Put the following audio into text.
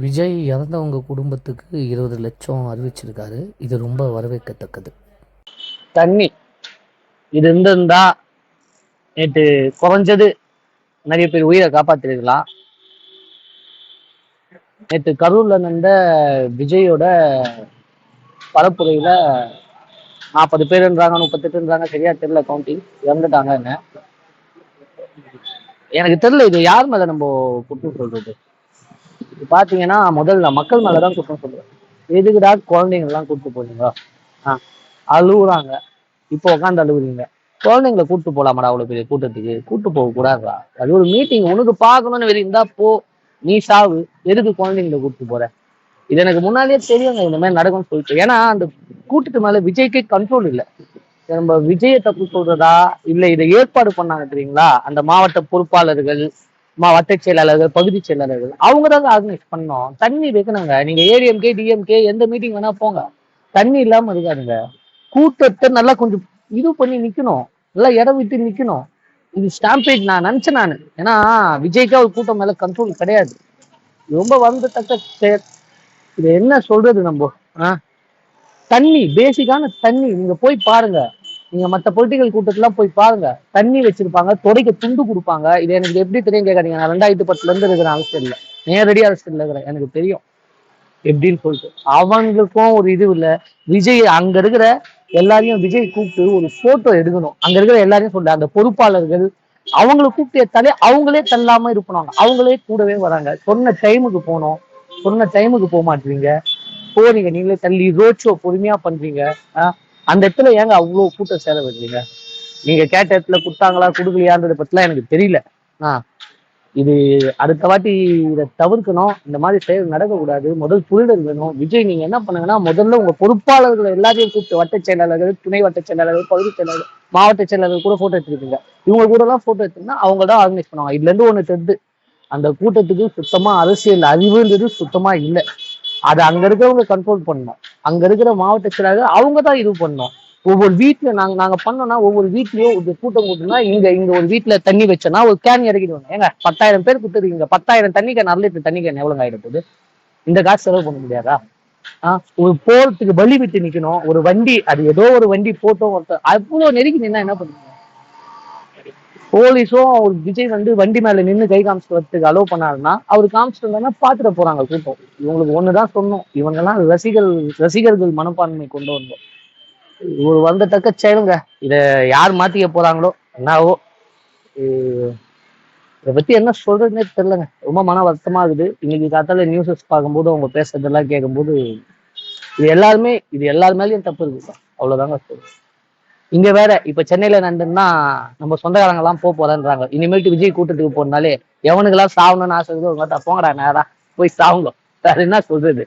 விஜய் இறந்தவங்க குடும்பத்துக்கு 20 லட்சம் அறிவிச்சிருக்காரு. இது ரொம்ப வரவேற்கத்தக்கது. தண்ணி இது இருந்திருந்தா நேற்று குறைஞ்சது நிறைய பேர் உயிரை காப்பாத்திருக்கலாம். நேற்று கரூர்ல நடந்த விஜயோட பரப்புரையில 40 பேருன்றாங்க, 38 சரியா தெரியல, கவுண்டிங் இறந்துட்டாங்க. என்ன எனக்கு தெரியல, இது யார் மேல நம்ம குற்றம் சொல்றது? இது பாத்தீங்கன்னா முதல்ல மக்கள் மேலதான் குற்றம் சொல்றேன். எதுக்குடா குழந்தைங்க எல்லாம் கூப்பிட்டு போறீங்க? அழுகுறாங்க, இப்போ உட்காந்து அழுகுறீங்க. குழந்தைங்களை கூப்பிட்டு போலாமாடா? அவ்வளவு பெரிய கூட்டத்துக்கு கூப்பிட்டு போக கூடாதா? அது ஒரு மீட்டிங், உனக்கு பார்க்கணும்னு இருந்தா போ, நீ சாவு. எதுக்கு குழந்தைங்களை கூப்பிட்டு போற? இது எனக்கு முன்னாடியே தெரியுங்க இந்த மாதிரி நடக்கும்னு சொல்லிட்டு. ஏன்னா அந்த கூட்டத்து மேல விஜய்க்கே கண்ட்ரோல் இல்லை. நம்ம விஜயை தப்பு சொல்றதா இல்ல இதை ஏற்பாடு பண்ணாங்க தெரியுங்களா, அந்த மாவட்ட பொறுப்பாளர்கள், வட்ட செயலாளர்கள், பகுதி செயலாளர்கள், அவங்க தான் ஆர்கனைஸ் பண்ணோம். தண்ணி வைக்கணுங்க. நீங்க ஏடிஎம்கே டிஎம்கே எந்த மீட்டிங் வேணா போங்க, தண்ணி இல்லாம இருக்காதுங்க. கூட்டத்தை நல்லா கொஞ்சம் இது பண்ணி நிக்கணும், நல்லா இடம் விட்டு நிக்கணும். இது ஸ்டாம்பேட் நான் நினைச்சேன் நானு. ஏன்னா விஜய்க்கா ஒரு கூட்டம் மேல கண்ட்ரோல் கிடையாது. ரொம்ப வருந்தத்தக்க செயல். இது என்ன சொல்றது நம்ம? தண்ணி, பேசிக்கான தண்ணி நீங்க போய் பாருங்க. நீங்க மற்ற பொலிட்டிக்கல் கூட்டத்துலாம் போய் பாருங்க, தண்ணி வச்சிருப்பாங்க, துடைக்க துண்டு கொடுப்பாங்க. இது எனக்கு எப்படி தெரியும் கேட்காதீங்க. நான் 2010 இருக்கிற அரசியல்ல, நேரடி அரசியல்ல இருக்கிறேன், எனக்கு தெரியும் எப்படின்னு சொல்லிட்டு. அவங்களுக்கும் ஒரு இது இல்லை. விஜய் அங்க இருக்கிற எல்லாரையும் விஜய் கூப்பிட்டு ஒரு போட்டோ எடுக்கணும். அங்க இருக்கிற எல்லாரையும் சொல்ல, அந்த பொறுப்பாளர்கள் அவங்களை கூப்பிட்டு எடுத்தாலே அவங்களே தள்ளாம இருப்பாங்க. அவங்களே கூடவே வராங்க. சொன்ன டைமுக்கு போனோம், சொன்ன டைமுக்கு போக மாட்டீங்க, போறீங்க நீங்களே தள்ளி. ரோட் ஷோ பொறுமையா பண்றீங்க. அந்த இடத்துல ஏங்க அவ்வளவு கூட்டம் சேர வைக்கிறீங்க? நீங்க கேட்ட இடத்துல கொடுத்தாங்களா கொடுக்கலையான்றதை பத்திலாம் எனக்கு தெரியல. இது அடுத்த வாட்டி இதை தவிர்க்கணும். இந்த மாதிரி செயல் நடக்கக்கூடாது. முதல் புரிதல் வேணும். விஜய் நீங்க என்ன பண்ணுங்கன்னா, முதல்ல உங்க பொறுப்பாளர்களை எல்லாரையும் கூப்பிட்டு, வட்ட செயலாளர்கள், துணை வட்ட செயலாளர்கள், பகுதி செயலாளர்கள், மாவட்ட செயலாளர்கள் கூட போட்டோ எடுத்துருக்கீங்க. இவங்க கூட எல்லாம் போட்டோ எடுத்தீங்கன்னா அவங்க தான் ஆர்கனைஸ் பண்ணுவாங்க. இதுல இருந்து ஒண்ணு தெரிந்து, அந்த கூட்டத்துக்கு சுத்தமா அரசியல் அறிவுன்றது சுத்தமா இல்லை. அதை அங்க இருக்கிறவங்க கண்ட்ரோல் பண்ணணும். அங்க இருக்கிற மாவட்ட செயலாளர்கள் அவங்க தான் இது பண்ணணும். ஒவ்வொரு வீட்டுல நாங்க பண்ணோம்னா, ஒவ்வொரு வீட்லயும் ஒரு கூட்டம் கூட்டம்னா, இங்க ஒரு வீட்டுல தண்ணி வச்சோன்னா ஒரு கேன் இறக்கிடுவாங்க. ஏங்க 10,000 பேர் கொடுத்துருக்கீங்க, 10,000 தண்ணி கேன், 1 லிட்டர் தண்ணி கேன் எவ்வளவு ஆயிட போகுது? இந்த காசு செலவு பண்ண முடியாதா? ஒரு போறதுக்கு பலி விட்டு நிக்கணும். ஒரு வண்டி, அது ஏதோ ஒரு வண்டி போட்டோம், ஒருத்தர் அவ்வளவு நெருக்கி நின்னா என்ன பண்ணுங்க? போலீஸும் அவர் விஜய் வண்டி மேல நின்று கை காமிச்சிட்டு வரத்துக்கு அலோவ் பண்ணாருன்னா, அவர் காமிச்சிட்டு இருந்தாருன்னா பாத்துட்டு போறாங்க கூட்டம். இவங்களுக்கு ஒண்ணுதான் சொன்னோம், இவங்க எல்லாம் ரசிகர்கள் மனப்பான்மை கொண்டு வந்தோம். ஒரு வந்தத்தக்க செயலுங்க. இத யார் மாத்திக்க போறாங்களோ என்னவோ. இதை பத்தி என்ன சொல்றதுன்னே தெரியலங்க. ரொம்ப மன வருத்தமா இருக்குது. இன்னைக்கு காத்தால நியூஸஸ் பார்க்கும்போது அவங்க பேசுறதெல்லாம் கேட்கும்போது, இது எல்லாரு மேலேயும் தப்பு இருக்கு. அவ்வளவுதாங்க சொல்றேன். இங்க வேற இப்ப சென்னையில நடந்துன்னா, நம்ம சொந்தக்காரங்க எல்லாம் போறேன்றாங்க. இனிமேட்டு விஜய் கூட்டத்துக்கு போறதுனாலே எவனுக்கெல்லாம் சாவணும்னு ஆசை இருக்குதோ போங்கடா, நேரா போய் சாவுங்க. வேற என்ன சொல்றது?